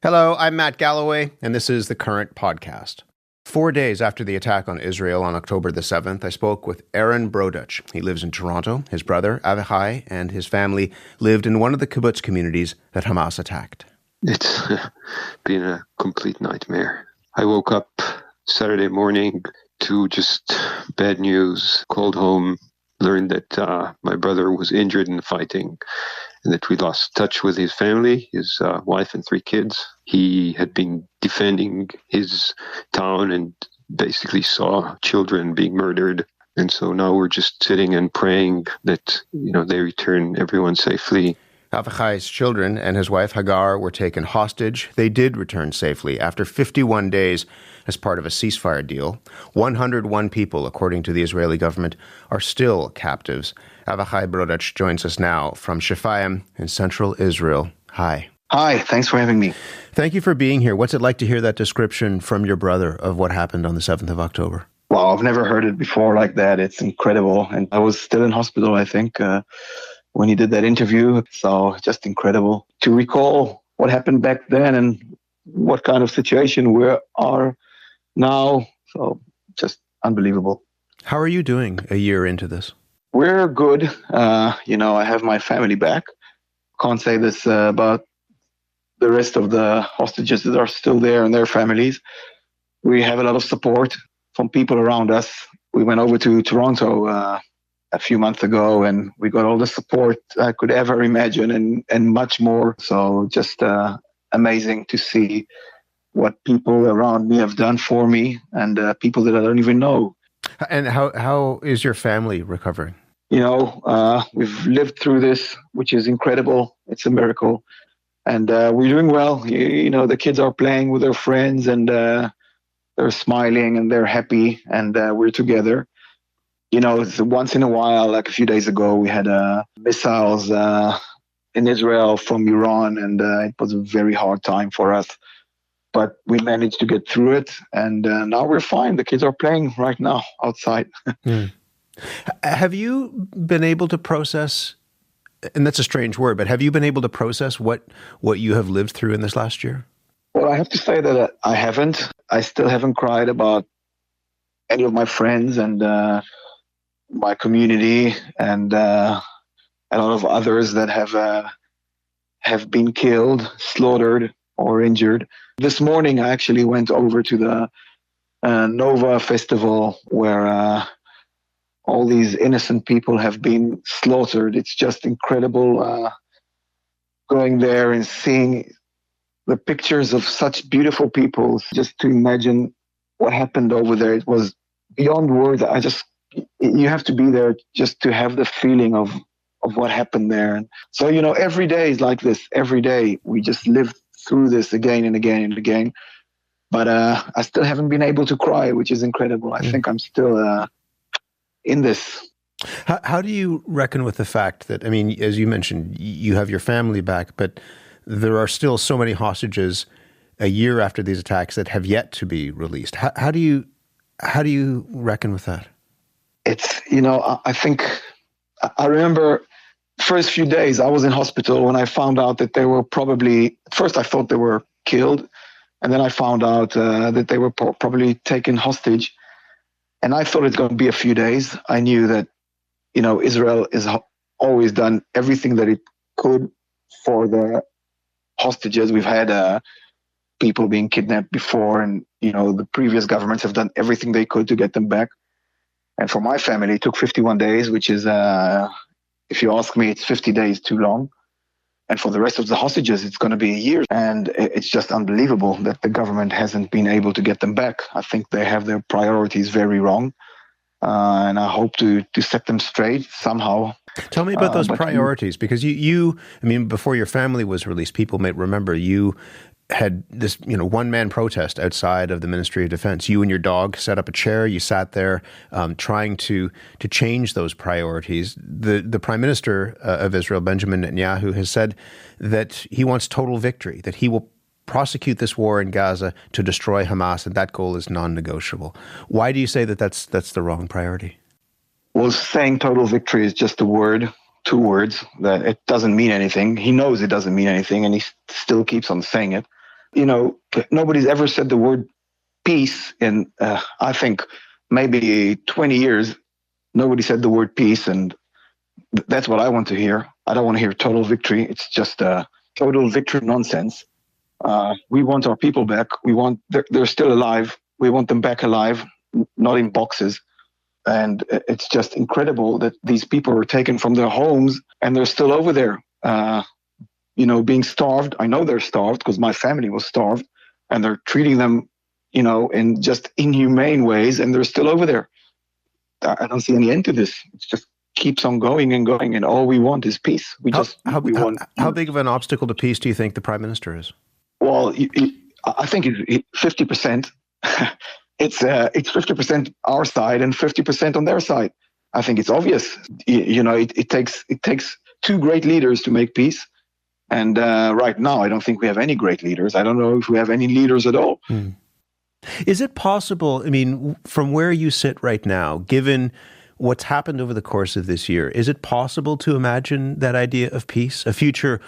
Hello, I'm Matt Galloway, and this is the Current Podcast. 4 days after the attack on Israel on October the 7th, I spoke with Aaron Brodich. He lives in Toronto. His brother, Avichai, and his family lived in one of the kibbutz communities that Hamas attacked. It's been a complete nightmare. I woke up Saturday morning to just bad news, called home, learned that my brother was injured in the fighting and that we lost touch with his family, his wife and 3 kids. He had been defending his town and basically saw children being murdered. And so now we're just sitting and praying that, they return everyone safely. Avichai's children and his wife Hagar were taken hostage. They did return safely after 51 days as part of a ceasefire deal. 101 people, according to the Israeli government, are still captives. Avichai Brodich joins us now from Shefayim in central Israel. Hi. Hi, thanks for having me. Thank you for being here. What's it like to hear that description from your brother of what happened on the 7th of October? Well, I've never heard it before like that. It's incredible. And I was still in hospital, I think, when he did that interview. So just incredible to recall what happened back then and what kind of situation we are now. So just unbelievable. How are you doing a year into this? We're good. I have my family back. Can't say this about the rest of the hostages that are still there and their families. We have a lot of support from people around us. We went over to Toronto a few months ago and we got all the support I could ever imagine and much more. So just amazing to see what people around me have done for me and people that I don't even know. And how is your family recovering? We've lived through this, which is incredible. It's a miracle. And we're doing well. The kids are playing with their friends and they're smiling and they're happy and we're together. It's once in a while, like a few days ago, we had missiles in Israel from Iran and it was a very hard time for us. But we managed to get through it and now we're fine. The kids are playing right now outside. Have you been able to process, and that's a strange word, but have you been able to process what you have lived through in this last year? Well, I have to say that I haven't. I still haven't cried about any of my friends and my community and a lot of others that have been killed, slaughtered, or injured. This morning, I actually went over to the Nova Festival where all these innocent people have been slaughtered. It's just incredible going there and seeing the pictures of such beautiful people. Just to imagine what happened over there, it was beyond words. You have to be there just to have the feeling of what happened there. And so, every day is like this. Every day we just live through this again and again and again. But I still haven't been able to cry, which is incredible. I think I'm still in this. How do you reckon with the fact that, as you mentioned, you have your family back, but there are still so many hostages a year after these attacks that have yet to be released? How do you reckon with that? It's, I think, I remember first few days I was in hospital when I found out that they were probably, at first I thought they were killed, and then I found out that they were probably taken hostage. And I thought it's going to be a few days. I knew that, Israel has always done everything that it could for the hostages. We've had people being kidnapped before, and, the previous governments have done everything they could to get them back. And for my family, it took 51 days, which is, if you ask me, it's 50 days too long. And for the rest of the hostages, it's going to be a year. And it's just unbelievable that the government hasn't been able to get them back. I think they have their priorities very wrong. And I hope to set them straight somehow. Tell me about those priorities, because you, before your family was released, people may remember you had this, one-man protest outside of the Ministry of Defense. You and your dog set up a chair. You sat there trying to change those priorities. The Prime Minister of Israel, Benjamin Netanyahu, has said that he wants total victory, that he will prosecute this war in Gaza to destroy Hamas, and that goal is non-negotiable. Why do you say that that's the wrong priority? Well, saying total victory is just a word, 2 words, that it doesn't mean anything. He knows it doesn't mean anything, and he still keeps on saying it. Nobody's ever said the word peace in, I think, maybe 20 years. Nobody said the word peace, and that's what I want to hear. I don't want to hear total victory. It's just total victory nonsense. We want our people back. They're still alive. We want them back alive, not in boxes. And it's just incredible that these people were taken from their homes and they're still over there, being starved. I know they're starved because my family was starved, and they're treating them, in just inhumane ways, and they're still over there. I don't see any end to this. It just keeps on going and going, and all we want is peace. How big of an obstacle to peace do you think the Prime Minister is? Well, I think it's 50%. It's 50% our side and 50% on their side. I think it's obvious. It takes two great leaders to make peace. And right now, I don't think we have any great leaders. I don't know if we have any leaders at all. Is it possible, from where you sit right now, given what's happened over the course of this year, is it possible to imagine that idea of peace, a future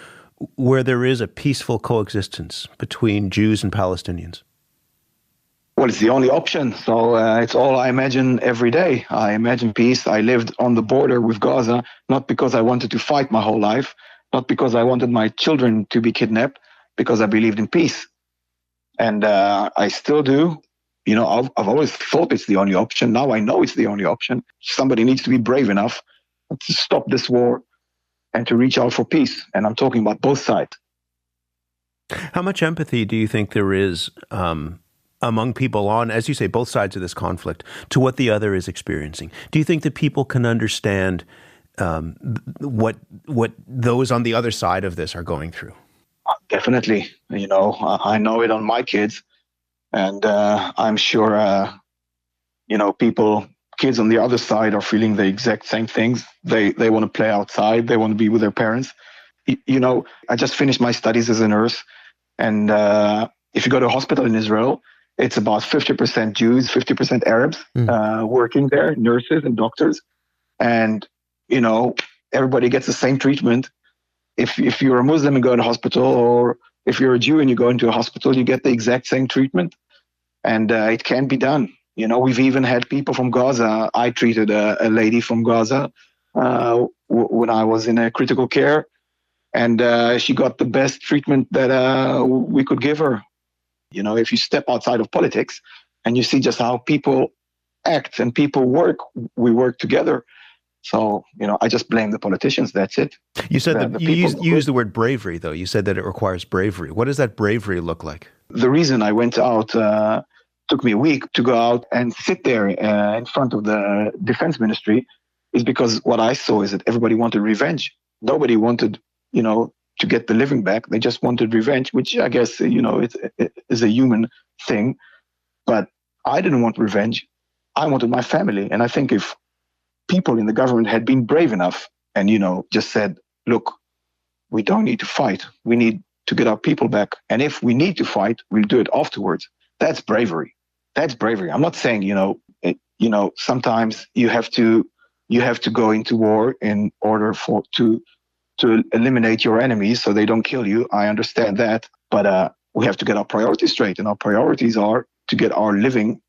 where there is a peaceful coexistence between Jews and Palestinians? Well, it's the only option. So it's all I imagine every day. I imagine peace. I lived on the border with Gaza, not because I wanted to fight my whole life, not because I wanted my children to be kidnapped, because I believed in peace. And I still do. I've always thought it's the only option. Now I know it's the only option. Somebody needs to be brave enough to stop this war and to reach out for peace. And I'm talking about both sides. How much empathy do you think there is among people on, as you say, both sides of this conflict, to what the other is experiencing? Do you think that people can understand what those on the other side of this are going through? Definitely. I know it on my kids, and I'm sure, kids on the other side are feeling the exact same things. They want to play outside. They want to be with their parents. I just finished my studies as a nurse, and if you go to a hospital in Israel, it's about 50% Jews, 50% Arabs working there, nurses and doctors. And, everybody gets the same treatment. If you're a Muslim and go to hospital, or if you're a Jew and you go into a hospital, you get the exact same treatment. And it can be done. We've even had people from Gaza. I treated a lady from Gaza when I was in a critical care. And she got the best treatment that we could give her. If you step outside of politics and you see just how people act and people work, we work together. So, I just blame the politicians. That's it. You said that you used the word bravery, though. You said that it requires bravery. What does that bravery look like? The reason I went out took me a week to go out and sit there in front of the defense ministry is because what I saw is that everybody wanted revenge. Nobody wanted, to get the living back. They just wanted revenge, which I guess, is a human thing. But I didn't want revenge. I wanted my family. And I think if people in the government had been brave enough and, just said, look, we don't need to fight. We need to get our people back. And if we need to fight, we'll do it afterwards. That's bravery. That's bravery. I'm not saying, sometimes you have to go into war in order to eliminate your enemies so they don't kill you. I understand that. But we have to get our priorities straight. And our priorities are to get our living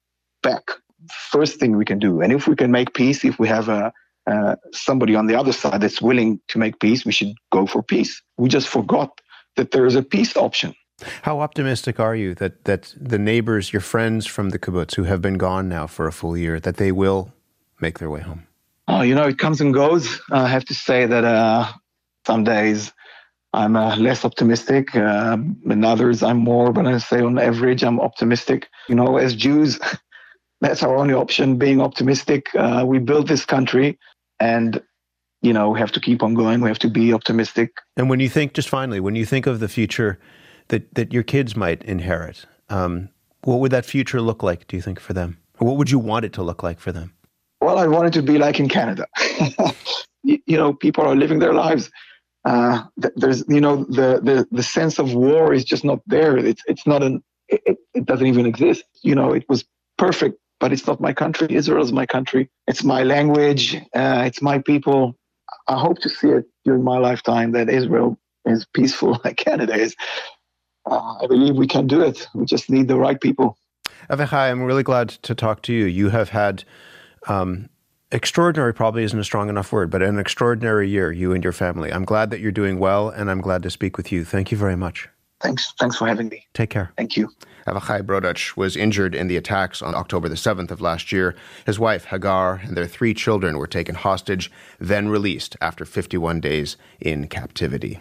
back. First thing we can do. And if we can make peace, if we have somebody on the other side that's willing to make peace, we should go for peace. We just forgot that there is a peace option. How optimistic are you that the neighbors, your friends from the kibbutz who have been gone now for a full year, that they will make their way home? Oh, it comes and goes. I have to say that some days I'm less optimistic, and others I'm more, but I say on average I'm optimistic. As Jews, that's our only option, being optimistic. We built this country and, we have to keep on going. We have to be optimistic. And when you think, just finally, when you think of the future that your kids might inherit, what would that future look like, do you think, for them? Or what would you want it to look like for them? Well, I want it to be like in Canada. People are living their lives. There's, the sense of war is just not there. It's not it doesn't even exist. It was perfect, but it's not my country. Israel is my country. It's my language. It's my people. I hope to see it during my lifetime that Israel is peaceful like Canada is. I believe we can do it. We just need the right people. Avichai, I'm really glad to talk to you. You have had extraordinary, probably isn't a strong enough word, but an extraordinary year, you and your family. I'm glad that you're doing well, and I'm glad to speak with you. Thank you very much. Thanks for having me. Take care. Thank you. Avichai Brodach was injured in the attacks on October the 7th of last year. His wife, Hagar, and their 3 children were taken hostage, then released after 51 days in captivity.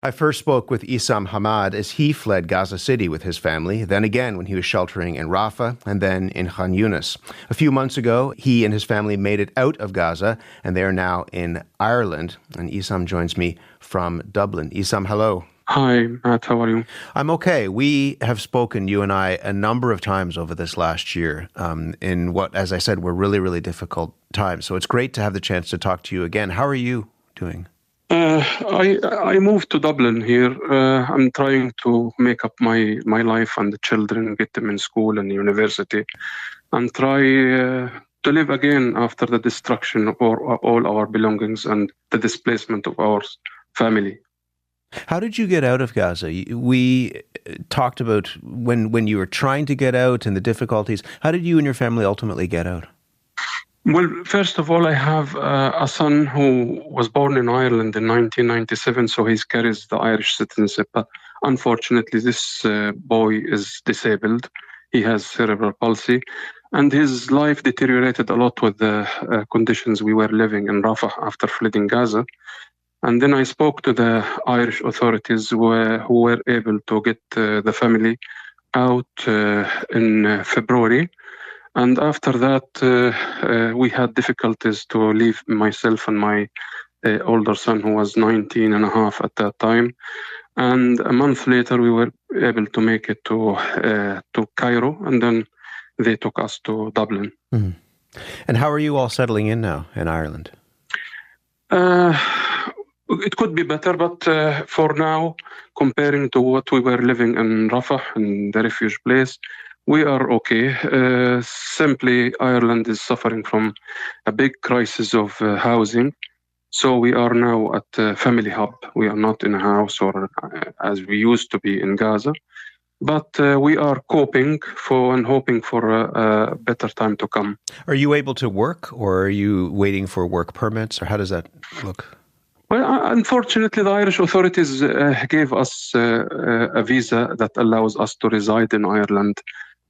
I first spoke with Issam Hamad as he fled Gaza City with his family, then again when he was sheltering in Rafah, and then in Khan Yunis. A few months ago, he and his family made it out of Gaza, and they are now in Ireland. And Issam joins me from Dublin. Issam, hello. Hi, Matt. How are you? I'm okay. We have spoken, you and I, a number of times over this last year in what, as I said, were really, really difficult times. So it's great to have the chance to talk to you again. How are you doing? I moved to Dublin here. I'm trying to make up my life and the children, get them in school and university, and try to live again after the destruction of all our belongings and the displacement of our family. How did you get out of Gaza? We talked about when you were trying to get out and the difficulties. How did you and your family ultimately get out? Well, first of all, I have a son who was born in Ireland in 1997, so he carries the Irish citizenship. But unfortunately, this boy is disabled. He has cerebral palsy, and his life deteriorated a lot with the conditions we were living in Rafah after fleeing Gaza. And then I spoke to the Irish authorities who were able to get the family out in February. And after that, we had difficulties to leave myself and my older son, who was 19 and a half at that time. And a month later, we were able to make it to Cairo, and then they took us to Dublin. Mm-hmm. And how are you all settling in now in Ireland? It could be better, but for now, comparing to what we were living in Rafah, in the refuge place, we are okay. Simply, Ireland is suffering from a big crisis of housing. So we are now at a family hub. We are not in a house or as we used to be in Gaza. But we are coping and hoping for a better time to come. Are you able to work, or are you waiting for work permits, or how does that look? Well, unfortunately, the Irish authorities gave us a visa that allows us to reside in Ireland.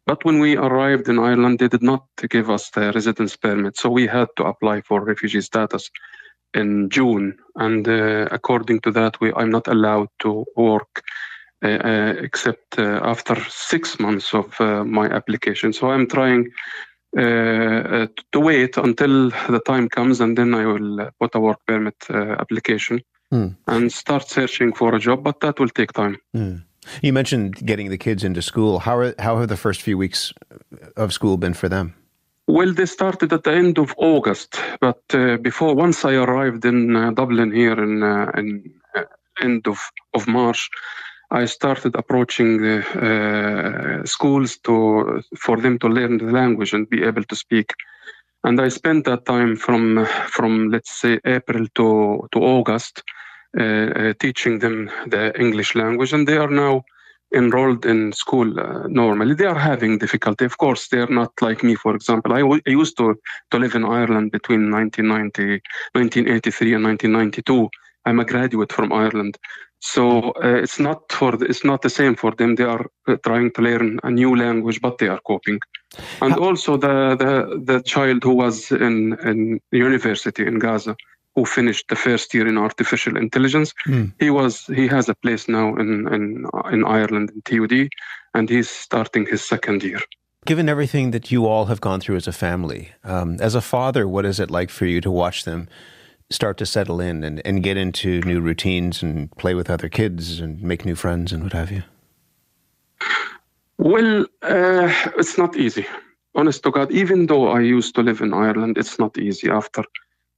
But when we arrived in Ireland, they did not give us the residence permit. So we had to apply for refugee status in June. And according to that, I'm not allowed to work except after 6 months of my application. So I'm trying to wait until the time comes, and then I will put a work permit application and start searching for a job, but that will take time. You mentioned getting the kids into school. How have the first few weeks of school been for them? Well, they started at the end of August, but once I arrived in Dublin here in end of March, I started approaching the schools for them to learn the language and be able to speak. And I spent that time from let's say April to August teaching them the English language, and they are now enrolled in school normally. They are having difficulty. Of course, they are not like me, for example. I used to live in Ireland between 1983 and 1992. I'm a graduate from Ireland. So it's not the same for them. They are trying to learn a new language, but they are coping. And also the child who was in university in Gaza, who finished the first year in artificial intelligence, he has a place now in Ireland in TUD, and he's starting his second year. Given everything that you all have gone through as a family, as a father, what is it like for you to watch them start to settle in and get into new routines and play with other kids and make new friends and what have you? Well, it's not easy. Honest to God, even though I used to live in Ireland, it's not easy. After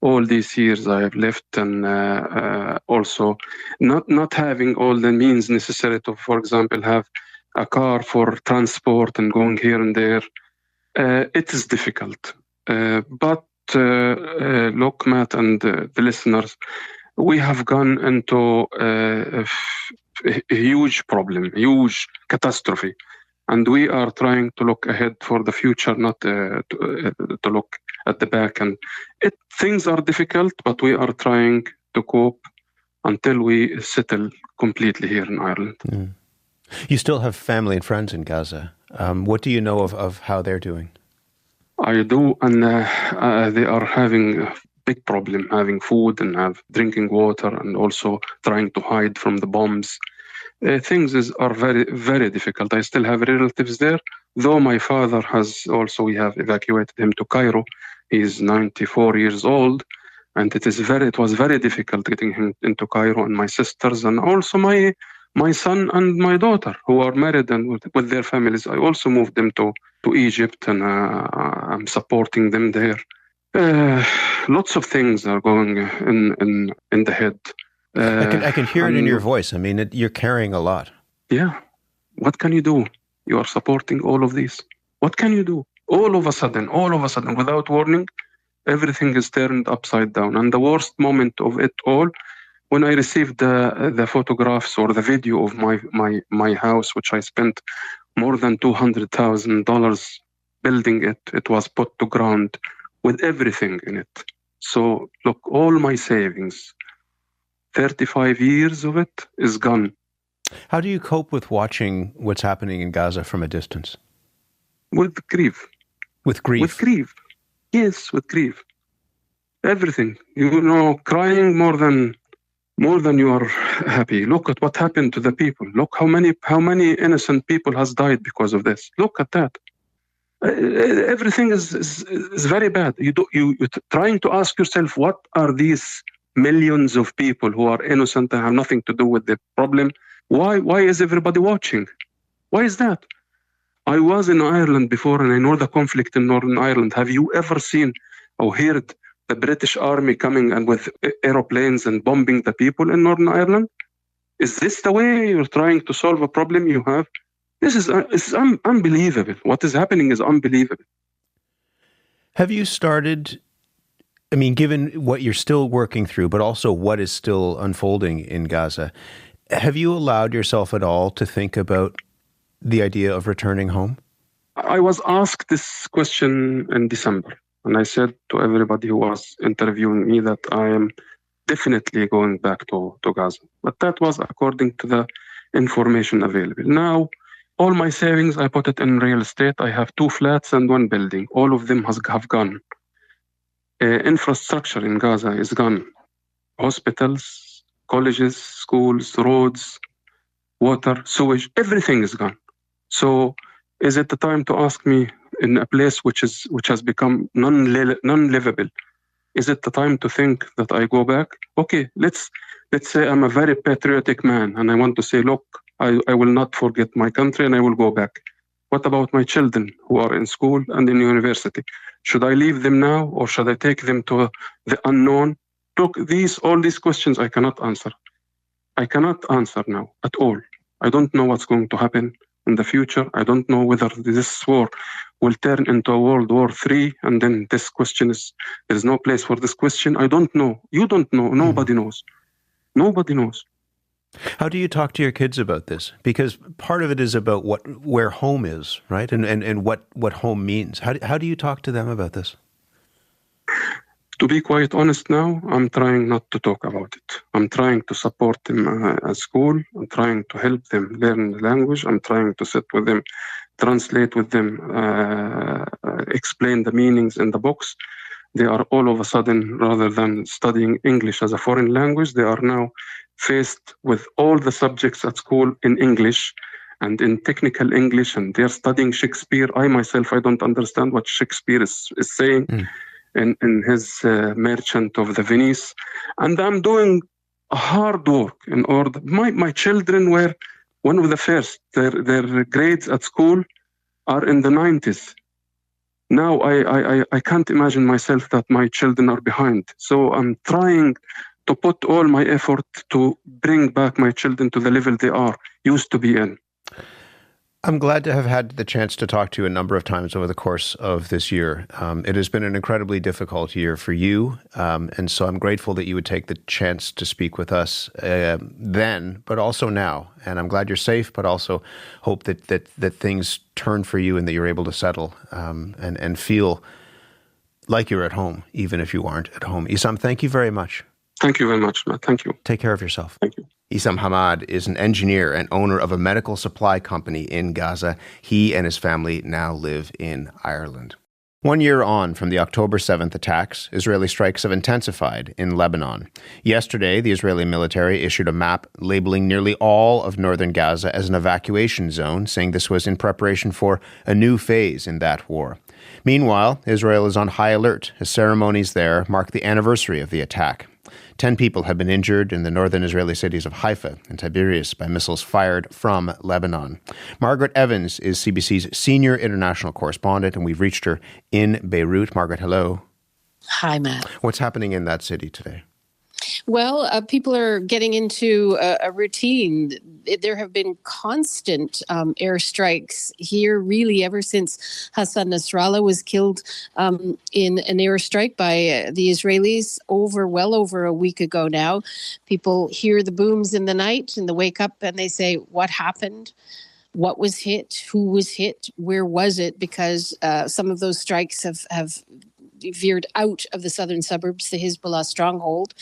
all these years I have left, and also not having all the means necessary to, for example, have a car for transport and going here and there, it is difficult. But look, Matt, and the listeners, we have gone into a huge problem, huge catastrophe. And we are trying to look ahead for the future, not to look at the back. And things are difficult, but we are trying to cope until we settle completely here in Ireland. Mm. You still have family and friends in Gaza. What do you know of how they're doing? I do, and they are having a big problem, having food and drinking water, and also trying to hide from the bombs. Things are very, very difficult. I still have relatives there, though my father we have evacuated him to Cairo. He's 94 years old, and it was very difficult getting him into Cairo, and my sisters, and also my son and my daughter, who are married and with their families. I also moved them to Egypt, and I'm supporting them there. Lots of things are going in the head. I can hear it in your voice. I mean, you're carrying a lot. Yeah. What can you do? You are supporting all of these. What can you do? All of a sudden, without warning, everything is turned upside down. And the worst moment of it all, when I received the photographs or the video of my house, which I spent more than $200,000 building it, it was put to ground with everything in it. So look, all my savings, 35 years of it is gone. How do you cope with watching what's happening in Gaza from a distance? With grief. With grief? With grief. Yes, with grief. Everything. Crying more than you are happy. Look at what happened to the people. Look how many innocent people has died because of this. Look at that. Everything is very bad. You're trying to ask yourself, what are these millions of people who are innocent and have nothing to do with the problem? Why is everybody watching? Why is that? I was in Ireland before, and I know the conflict in Northern Ireland. Have you ever seen or heard the British Army coming and with aeroplanes and bombing the people in Northern Ireland? Is this the way you're trying to solve a problem you have? This is unbelievable. What is happening is unbelievable. Have you started, I mean, given what you're still working through, but also what is still unfolding in Gaza, have you allowed yourself at all to think about the idea of returning home? I was asked this question in December, and I said to everybody who was interviewing me that I am definitely going back to Gaza. But that was according to the information available. Now, all my savings, I put it in real estate. I have 2 flats and 1 building. All of them have gone. Infrastructure in Gaza is gone. Hospitals, colleges, schools, roads, water, sewage, everything is gone. So is it the time to ask me in a place which has become non-livable? Is it the time to think that I go back? Okay, let's say I'm a very patriotic man and I want to say, look, I will not forget my country and I will go back. What about my children who are in school and in university? Should I leave them now or should I take them to the unknown? Look, all these questions I cannot answer. I cannot answer now at all. I don't know what's going to happen in the future. I don't know whether this war will turn into a World War III, and then this question there's no place for this question. I don't know. You don't know. Nobody knows. Nobody knows. How do you talk to your kids about this? Because part of it is about where home is, right? And what home means. How do you talk to them about this? To be quite honest now, I'm trying not to talk about it. I'm trying to support them at school. I'm trying to help them learn the language. I'm trying to sit with them, translate with them, explain the meanings in the books. They are all of a sudden, rather than studying English as a foreign language, they are now faced with all the subjects at school in English and in technical English, and they're studying Shakespeare. I myself, I don't understand what Shakespeare is saying. In his Merchant of the Venice, and I'm doing a hard work in order. My children were one of the first. Their grades at school are in the 90s. Now I can't imagine myself that my children are behind. So I'm trying to put all my effort to bring back my children to the level they used to be in. I'm glad to have had the chance to talk to you a number of times over the course of this year. It has been an incredibly difficult year for you, and so I'm grateful that you would take the chance to speak with us then, but also now. And I'm glad you're safe, but also hope that things turn for you and that you're able to settle and feel like you're at home, even if you aren't at home. Issam, thank you very much. Thank you very much, Matt. Thank you. Take care of yourself. Thank you. Issam Hamad is an engineer and owner of a medical supply company in Gaza. He and his family now live in Ireland. 1 year on from the October 7th attacks, Israeli strikes have intensified in Lebanon. Yesterday, the Israeli military issued a map labeling nearly all of northern Gaza as an evacuation zone, saying this was in preparation for a new phase in that war. Meanwhile, Israel is on high alert as ceremonies there mark the anniversary of the attack. 10 people have been injured in the northern Israeli cities of Haifa and Tiberias by missiles fired from Lebanon. Margaret Evans is CBC's senior international correspondent, and we've reached her in Beirut. Margaret, hello. Hi, Matt. What's happening in that city today? Well, people are getting into a routine. There have been constant airstrikes here, really, ever since Hassan Nasrallah was killed in an airstrike by the Israelis well over a week ago now. People hear the booms in the night and they wake up and they say, what happened? What was hit? Who was hit? Where was it? Because some of those strikes have veered out of the southern suburbs, the Hezbollah stronghold.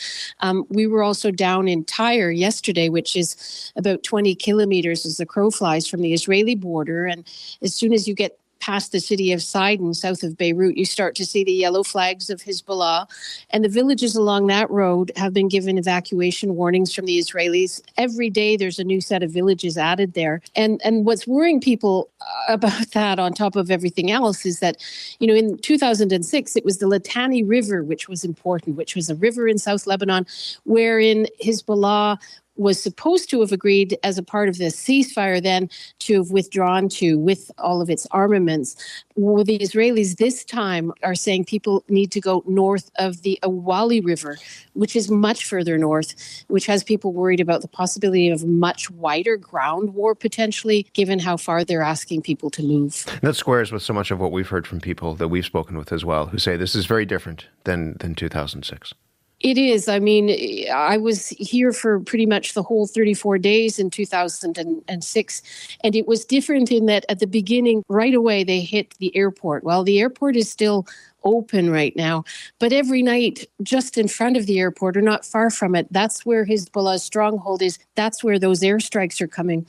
We were also down in Tyre yesterday, which is about 20 kilometers as the crow flies from the Israeli border. And as soon as you get past the city of Sidon, south of Beirut, you start to see the yellow flags of Hezbollah. And the villages along that road have been given evacuation warnings from the Israelis. Every day there's a new set of villages added there. And what's worrying people about that, on top of everything else, is that, in 2006, it was the Litani River, which was important, which was a river in South Lebanon, wherein Hezbollah was supposed to have agreed as a part of the ceasefire then to have withdrawn to with all of its armaments. Well, the Israelis this time are saying people need to go north of the Awali River, which is much further north, which has people worried about the possibility of much wider ground war potentially, given how far they're asking people to move. That squares with so much of what we've heard from people that we've spoken with as well, who say this is very different than 2006. It is. I mean, I was here for pretty much the whole 34 days in 2006, and it was different in that at the beginning, right away, they hit the airport. Well, the airport is still open right now, but every night, just in front of the airport or not far from it, that's where Hezbollah's stronghold is. That's where those airstrikes are coming.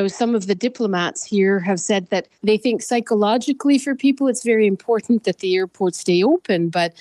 Some of the diplomats here have said that they think psychologically for people, it's very important that the airport stay open. But,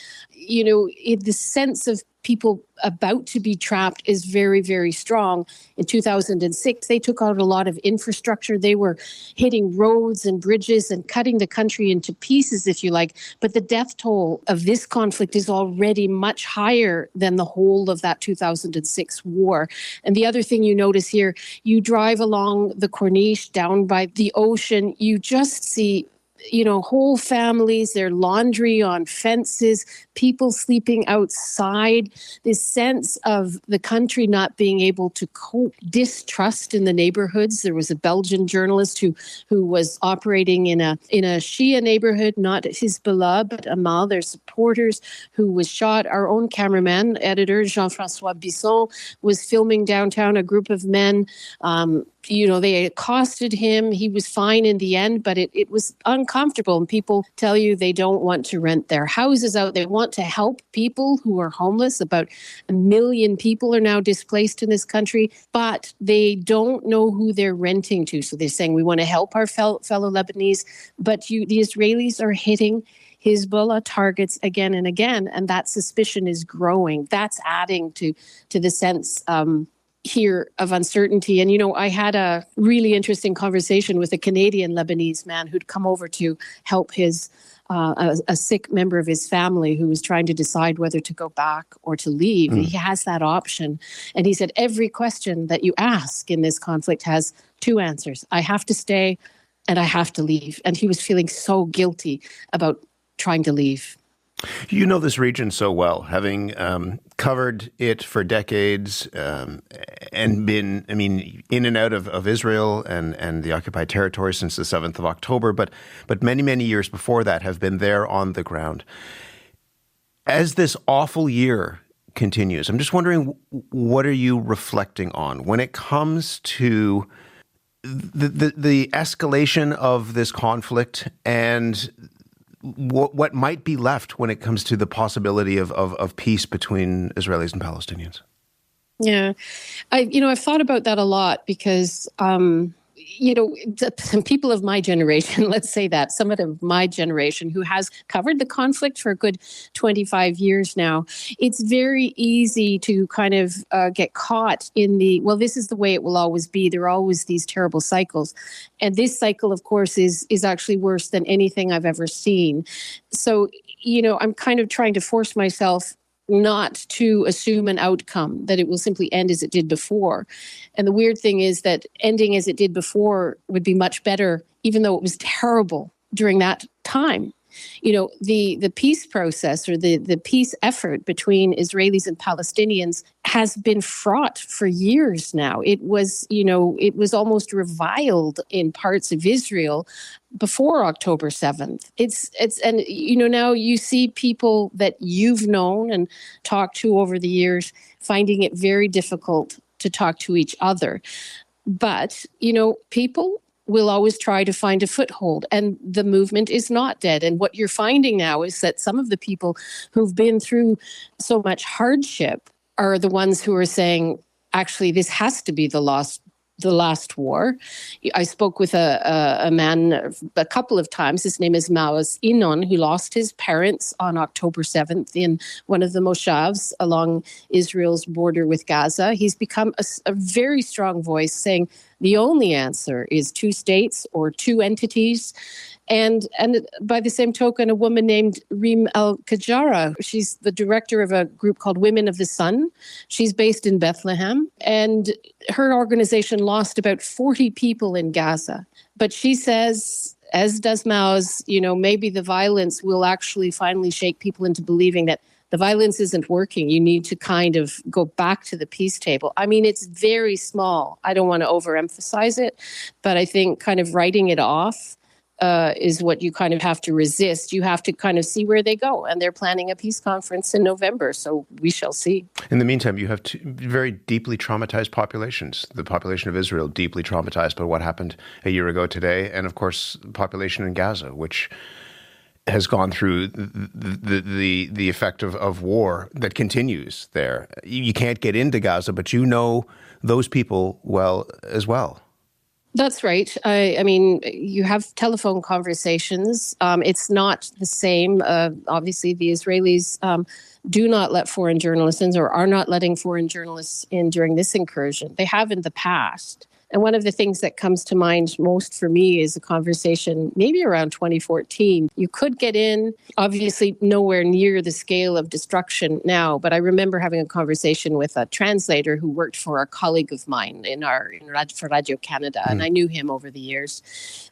the sense of people about to be trapped is very, very strong. In 2006, they took out a lot of infrastructure. They were hitting roads and bridges and cutting the country into pieces, if you like. But the death toll of this conflict is already much higher than the whole of that 2006 war. And the other thing you notice here, you drive along the Corniche down by the ocean, you just see whole families, their laundry on fences, people sleeping outside, this sense of the country not being able to cope, distrust in the neighborhoods. There was a Belgian journalist who was operating in a Shia neighborhood, not Hezbollah, but Amal, their supporters, who was shot. Our own cameraman, editor Jean-François Bisson, was filming downtown a group of men. They accosted him. He was fine in the end, but it was uncomfortable. And people tell you they don't want to rent their houses out. They want to help people who are homeless. About 1 million people are now displaced in this country, but they don't know who they're renting to. So they're saying, we want to help our fellow Lebanese, but the Israelis are hitting Hezbollah targets again and again, and that suspicion is growing. That's adding to the sense here of uncertainty. And, I had a really interesting conversation with a Canadian Lebanese man who'd come over to help his a sick member of his family who was trying to decide whether to go back or to leave. He has that option. And he said, every question that you ask in this conflict has two answers. I have to stay and I have to leave. And he was feeling so guilty about trying to leave. You know this region so well, having covered it for decades and been, in and out of Israel and the occupied territory since the 7th of October, but many, many years before that have been there on the ground. As this awful year continues, I'm just wondering, what are you reflecting on when it comes to the escalation of this conflict and what might be left when it comes to the possibility of peace between Israelis and Palestinians? Yeah, I've thought about that a lot because, some people of my generation, let's say that, someone of my generation who has covered the conflict for a good 25 years now, it's very easy to kind of get caught in this is the way it will always be. There are always these terrible cycles. And this cycle, of course, is actually worse than anything I've ever seen. So, I'm kind of trying to force myself not to assume an outcome, that it will simply end as it did before. And the weird thing is that ending as it did before would be much better, even though it was terrible during that time. The peace process or the peace effort between Israelis and Palestinians has been fraught for years now. It was almost reviled in parts of Israel before October 7th. Now you see people that you've known and talked to over the years finding it very difficult to talk to each other. But, people will always try to find a foothold, and the movement is not dead. And what you're finding now is that some of the people who've been through so much hardship are the ones who are saying, actually, this has to be the last war. I spoke with a man a couple of times. His name is Maoz Inon, who lost his parents on October 7th in one of the moshavs along Israel's border with Gaza. He's become a very strong voice saying the only answer is two states or two entities. And by the same token, a woman named Reem Al-Kajara, she's the director of a group called Women of the Sun. She's based in Bethlehem, and her organization lost about 40 people in Gaza. But she says, as does Mao's, maybe the violence will actually finally shake people into believing that the violence isn't working. You need to kind of go back to the peace table. It's very small. I don't want to overemphasize it, but I think kind of writing it off is what you kind of have to resist. You have to kind of see where they go. And they're planning a peace conference in November, so we shall see. In the meantime, you have two very deeply traumatized populations. The population of Israel, deeply traumatized by what happened a year ago today. And of course, the population in Gaza, which has gone through the effect of war that continues there. You can't get into Gaza, but you know those people well as well. That's right. You have telephone conversations. It's not the same. Obviously, the Israelis do not let foreign journalists in, or are not letting foreign journalists in during this incursion. They have in the past. And one of the things that comes to mind most for me is a conversation maybe around 2014. You could get in, obviously nowhere near the scale of destruction now, but I remember having a conversation with a translator who worked for a colleague of mine for Radio Canada, and I knew him over the years.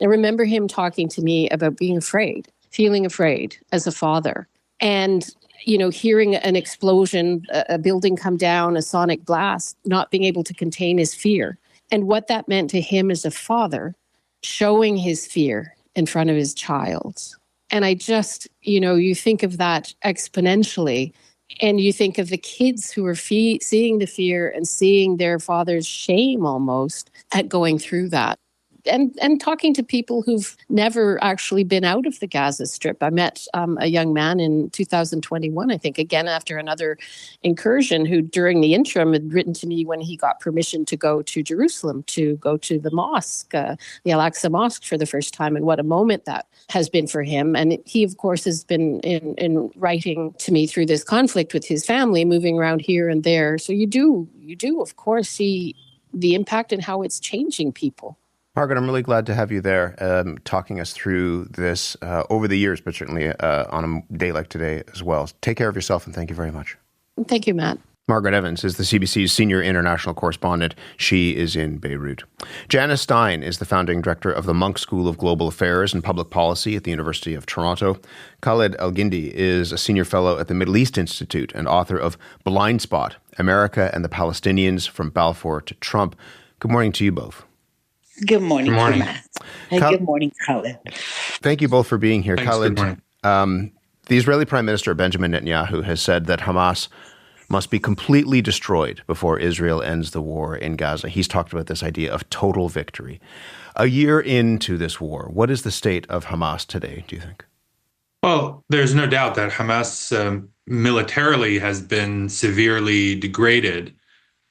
I remember him talking to me about being afraid, feeling afraid as a father. And hearing an explosion, a building come down, a sonic blast, not being able to contain his fear. And what that meant to him as a father, showing his fear in front of his child. And I just, you think of that exponentially, and you think of the kids who are seeing the fear and seeing their father's shame almost at going through that. And talking to people who've never actually been out of the Gaza Strip. I met a young man in 2021, I think, again after another incursion, who during the interim had written to me when he got permission to go to Jerusalem, to go to the mosque, the Al-Aqsa Mosque for the first time, and what a moment that has been for him. And he, of course, has been in writing to me through this conflict with his family, moving around here and there. So you do, of course, see the impact and how it's changing people. Margaret, I'm really glad to have you there talking us through this over the years, but certainly on a day like today as well. Take care of yourself, and thank you very much. Thank you, Matt. Margaret Evans is the CBC's senior international correspondent. She is in Beirut. Janice Stein is the founding director of the Monk School of Global Affairs and Public Policy at the University of Toronto. Khaled Elgindy is a senior fellow at the Middle East Institute and author of Blind Spot, America and the Palestinians from Balfour to Trump. Good morning to you both. Good morning, Good morning. Matt. And good morning, Khaled. Thank you both for being here. Thanks, Khaled, good morning. the Israeli Prime Minister Benjamin Netanyahu has said that Hamas must be completely destroyed before Israel ends the war in Gaza. He's talked about this idea of total victory. A year into this war, what is the state of Hamas today, do you think? Well, there's no doubt that Hamas militarily has been severely degraded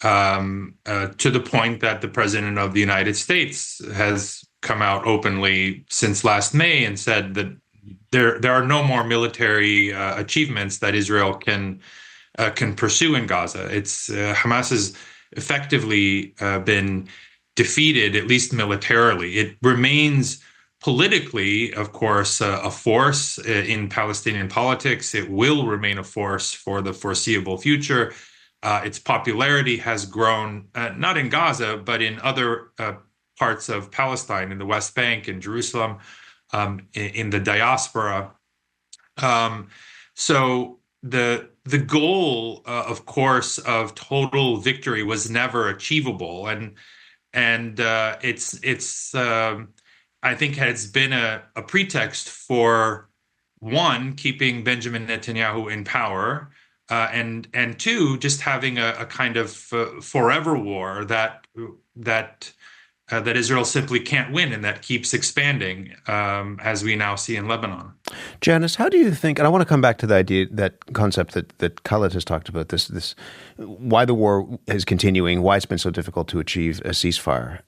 to the point that the President of the United States has come out openly since last May and said that there are no more military achievements that Israel can pursue in Gaza. It's Hamas has effectively been defeated, at least militarily. It remains politically, of course, a force in Palestinian politics. It will remain a force for the foreseeable future. Its popularity has grown, not in Gaza, but in other parts of Palestine, in the West Bank, in Jerusalem, in the diaspora. So the goal, of course, of total victory was never achievable, and it's I think has been a pretext for one, keeping Benjamin Netanyahu in power, and two, just having a kind of forever war that Israel simply can't win, and that keeps expanding, as we now see in Lebanon. Janice, how do you think, and I want to come back to the idea, that concept that Khaled has talked about, this why the war is continuing, why it's been so difficult to achieve a ceasefire.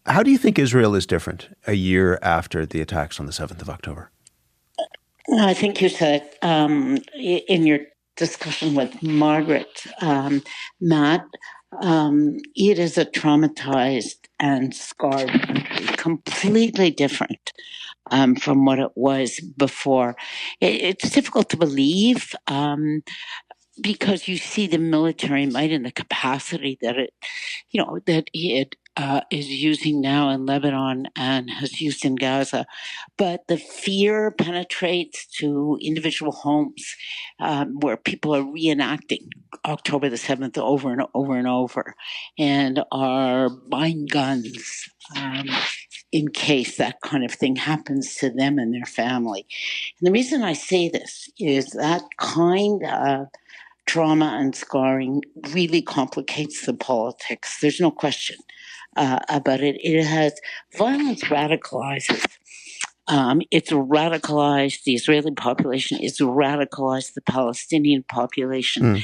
How do you think Israel is different a year after the attacks on the 7th of October? I think you said in your discussion with Margaret, Matt, it is a traumatized and scarred country, completely different from what it was before. It's difficult to believe because you see the military might and the capacity that it is using now in Lebanon and has used in Gaza. But the fear penetrates to individual homes where people are reenacting October the 7th over and over and over and are buying guns in case that kind of thing happens to them and their family. And the reason I say this is that kind of trauma and scarring really complicates the politics. There's no question about it. It has violence radicalizes. It's radicalized the Israeli population. It's radicalized the Palestinian population.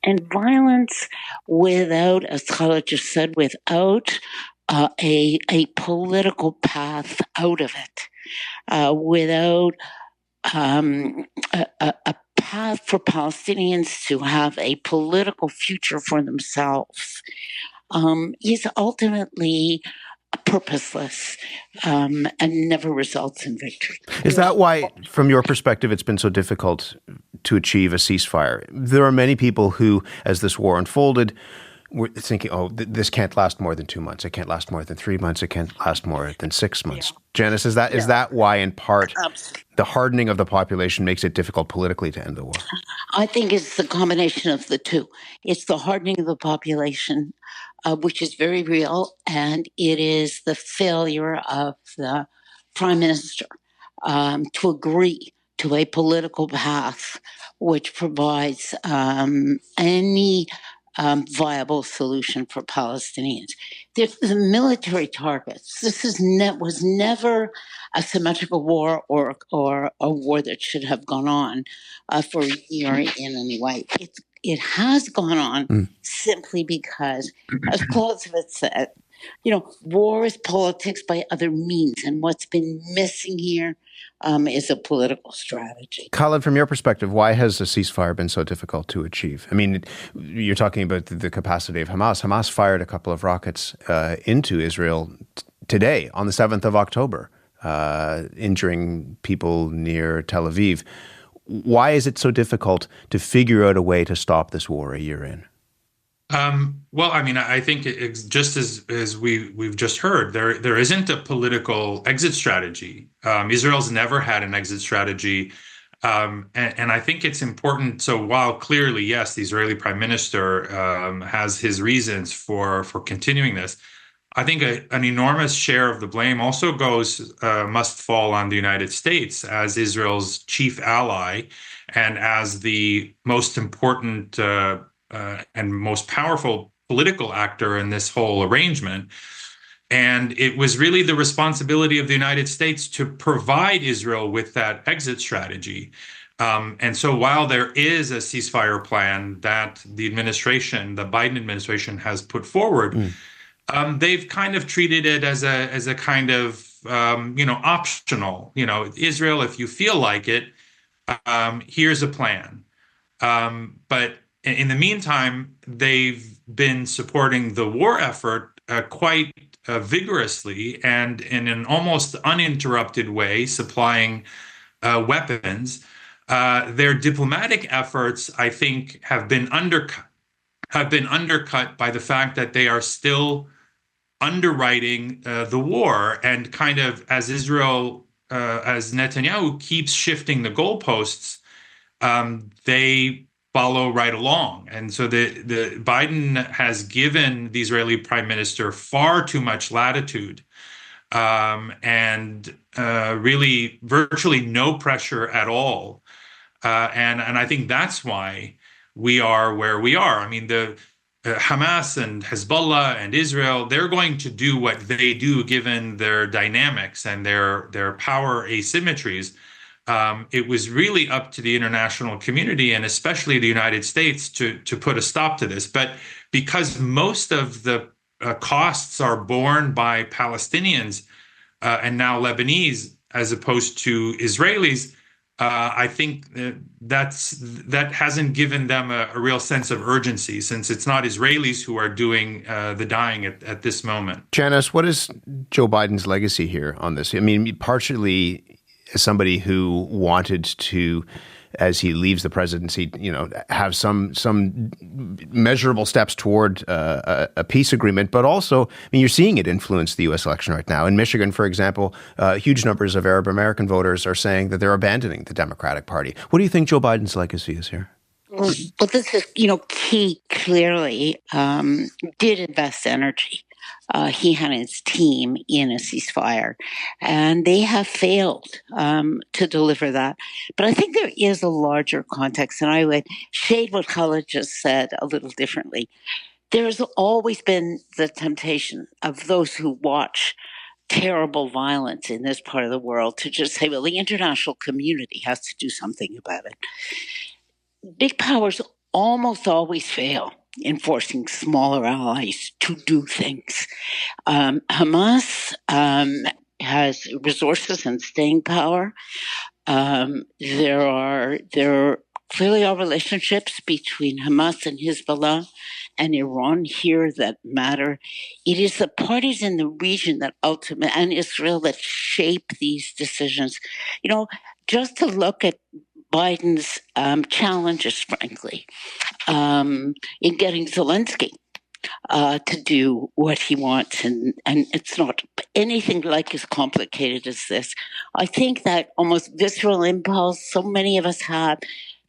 And violence without, as Khaled just said, without a political path out of it, without a path for Palestinians to have a political future for themselves, is ultimately purposeless and never results in victory. Is that why, from your perspective, it's been so difficult to achieve a ceasefire? There are many people who, as this war unfolded, were thinking, this can't last more than 2 months. It can't last more than 3 months. It can't last more than 6 months. Yeah. Janice, is that why, in part, the hardening of the population makes it difficult politically to end the war? I think it's the combination of the two. It's the hardening of the population, which is very real, and it is the failure of the Prime Minister to agree to a political path which provides any viable solution for Palestinians. The military targets. This was never a symmetrical war or a war that should have gone on for a year in any way. It has gone on simply because, as Clausewitz said, war is politics by other means, and what's been missing here is a political strategy. Khaled, from your perspective, why has a ceasefire been so difficult to achieve? I mean, you're talking about the capacity of Hamas. Hamas fired a couple of rockets into Israel today, on the 7th of October, injuring people near Tel Aviv. Why is it so difficult to figure out a way to stop this war a year in? Well, I mean, I think it's just as we've just heard, there isn't a political exit strategy. Israel's never had an exit strategy, and I think it's important. So while clearly, yes, the Israeli Prime Minister has his reasons for continuing this, I think an enormous share of the blame also must fall on the United States as Israel's chief ally and as the most important and most powerful political actor in this whole arrangement. And it was really the responsibility of the United States to provide Israel with that exit strategy. And so while there is a ceasefire plan that the Biden administration has put forward, they've kind of treated it as a kind of optional. Israel, if you feel like it, here's a plan. But in the meantime, they've been supporting the war effort quite vigorously and in an almost uninterrupted way, supplying weapons. Their diplomatic efforts, I think, have been undercut by the fact that they are still underwriting the war, and kind of as Netanyahu keeps shifting the goalposts, they follow right along. And so the Biden has given the Israeli prime minister far too much latitude, and really virtually no pressure at all. And I think that's why we are where we are. I mean, the Hamas and Hezbollah and Israel, they're going to do what they do given their dynamics and their power asymmetries. It was really up to the international community and especially the United States to put a stop to this. But because most of the costs are borne by Palestinians and now Lebanese as opposed to Israelis, I think that hasn't given them a real sense of urgency, since it's not Israelis who are doing the dying at this moment. Janice, what is Joe Biden's legacy here on this? I mean, partially as somebody who wanted to, as he leaves the presidency, have some measurable steps toward a peace agreement. But also, I mean, you're seeing it influence the U.S. election right now. In Michigan, for example, huge numbers of Arab American voters are saying that they're abandoning the Democratic Party. What do you think Joe Biden's legacy is here? Well, this is, he clearly did invest energy. He and his team in a ceasefire, and they have failed to deliver that. But I think there is a larger context, and I would shade what Khaled just said a little differently. There's always been the temptation of those who watch terrible violence in this part of the world to just say, well, the international community has to do something about it. Big powers almost always fail in forcing smaller allies to do things. Hamas has resources and staying power. There clearly are relationships between Hamas and Hezbollah and Iran here that matter. It is the parties in the region that ultimately, and Israel, that shape these decisions. Just to look at Biden's challenges, frankly, in getting Zelensky to do what he wants. And it's not anything like as complicated as this. I think that almost visceral impulse so many of us have,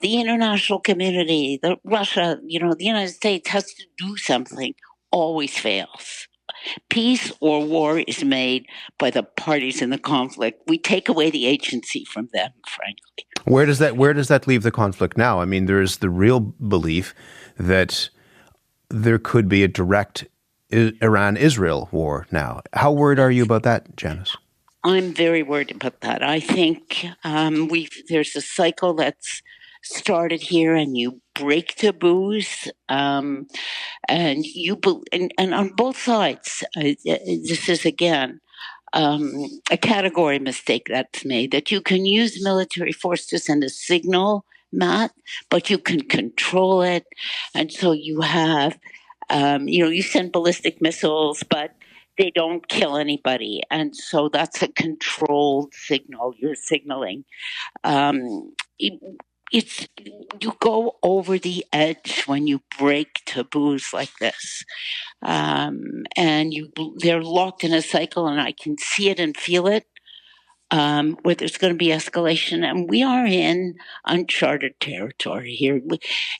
the international community, Russia, the United States has to do something, always fails. Peace or war is made by the parties in the conflict. We take away the agency from them, frankly. Where does that leave the conflict now? I mean, there's the real belief that there could be a direct Iran-Israel war now. How worried are you about that, Janice? I'm very worried about that. I think there's a cycle that's started here, and you break taboos, and on both sides. This is again a category mistake that's made, that you can use military force to send a signal, Matt, but you can control it, and so you have, you send ballistic missiles, but they don't kill anybody, and so that's a controlled signal. You're signaling. it's you go over the edge when you break taboos like this, and they're locked in a cycle, and I can see it and feel it. Where there's going to be escalation, and we are in uncharted territory here.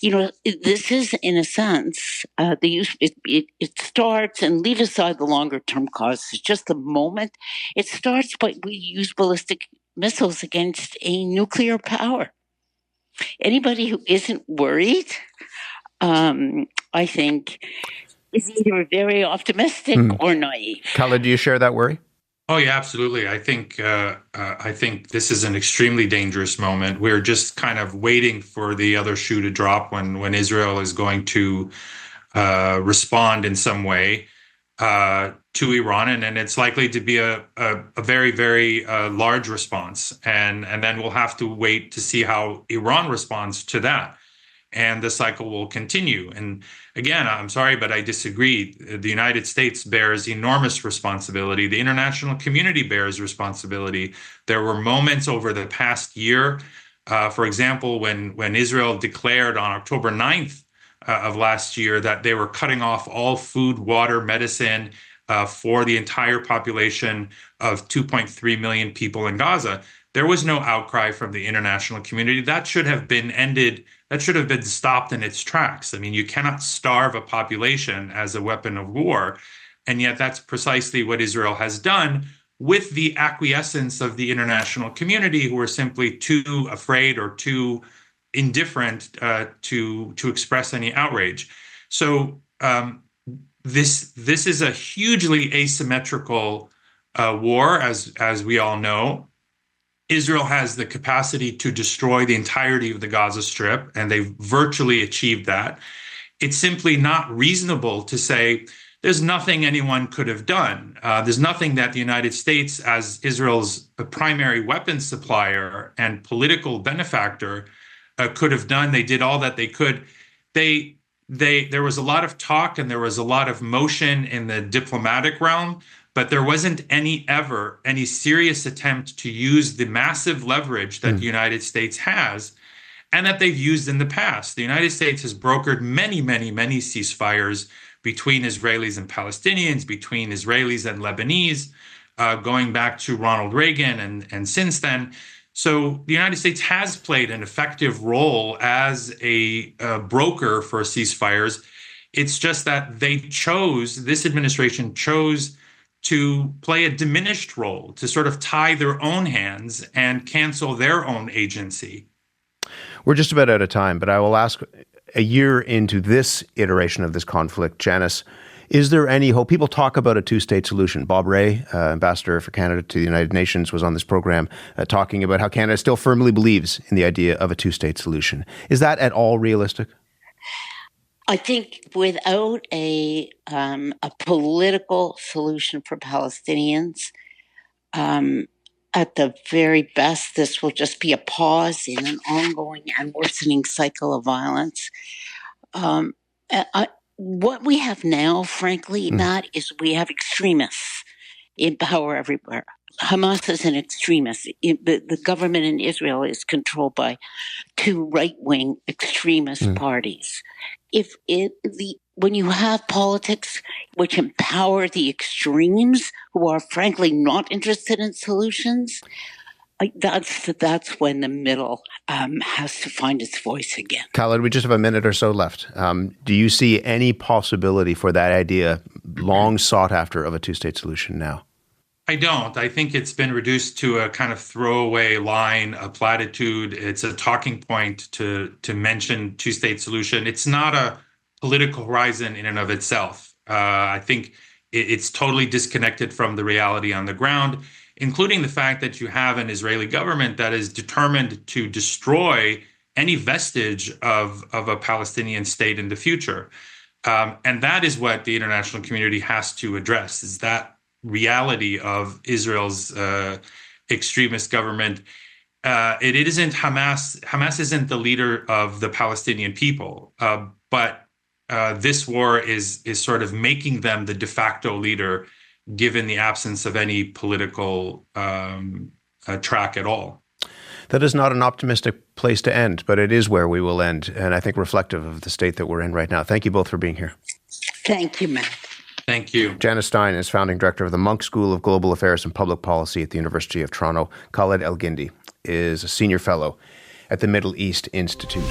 This is, in a sense, it starts, and leave aside the longer term causes, just the moment it starts. But we use ballistic missiles against a nuclear power. Anybody who isn't worried, I think, is either very optimistic or naive. Khaled, do you share that worry? Oh yeah, absolutely. I think this is an extremely dangerous moment. We're just kind of waiting for the other shoe to drop when Israel is going to respond in some way to Iran, and it's likely to be a very, very large response. And then we'll have to wait to see how Iran responds to that. And the cycle will continue. And again, I'm sorry, but I disagree. The United States bears enormous responsibility. The international community bears responsibility. There were moments over the past year, for example, when Israel declared on October 9th of last year that they were cutting off all food, water, medicine for the entire population of 2.3 million people in Gaza. There was no outcry from the international community. That should have been ended. That should have been stopped in its tracks. I mean, you cannot starve a population as a weapon of war. And yet that's precisely what Israel has done, with the acquiescence of the international community, who are simply too afraid or too indifferent to express any outrage. So this is a hugely asymmetrical war, as we all know. Israel has the capacity to destroy the entirety of the Gaza Strip, and they've virtually achieved that. It's simply not reasonable to say there's nothing anyone could have done. There's nothing that the United States, as Israel's primary weapons supplier and political benefactor, could have done. They did all that they could. There was a lot of talk and there was a lot of motion in the diplomatic realm, but there wasn't any serious attempt to use the massive leverage that the United States has and that they've used in the past. The United States has brokered many, many, many ceasefires between Israelis and Palestinians, between Israelis and Lebanese, going back to Ronald Reagan and since then. So the United States has played an effective role as a broker for ceasefires. It's just that this administration chose to play a diminished role, to sort of tie their own hands and cancel their own agency. We're just about out of time, but I will ask, a year into this iteration of this conflict, Janice, is there any hope? People talk about a two-state solution. Bob Rae, ambassador for Canada to the United Nations, was on this program talking about how Canada still firmly believes in the idea of a two-state solution. Is that at all realistic? I think without a political solution for Palestinians, at the very best, this will just be a pause in an ongoing and worsening cycle of violence. What we have now, frankly, Matt, is we have extremists in power everywhere. Hamas is an extremist. The government in Israel is controlled by two right-wing extremist parties. When you have politics which empower the extremes, who are frankly not interested in solutions, that's when the middle has to find its voice again. Khaled, we just have a minute or so left. Do you see any possibility for that idea, long sought after, of a two-state solution now? I don't. I think it's been reduced to a kind of throwaway line, a platitude. It's a talking point to mention two-state solution. It's not a political horizon in and of itself. I think it's totally disconnected from the reality on the ground, including the fact that you have an Israeli government that is determined to destroy any vestige of a Palestinian state in the future. And that is what the international community has to address, is that reality of Israel's extremist government. It isn't Hamas. Hamas isn't the leader of the Palestinian people, but this war is sort of making them the de facto leader, given the absence of any political track at all. That is not an optimistic place to end, but it is where we will end, and I think reflective of the state that we're in right now. Thank you both for being here. Thank you, Matt. Thank you. Janice Stein is founding director of the Monk School of Global Affairs and Public Policy at the University of Toronto. Khaled Elgindy is a senior fellow at the Middle East Institute.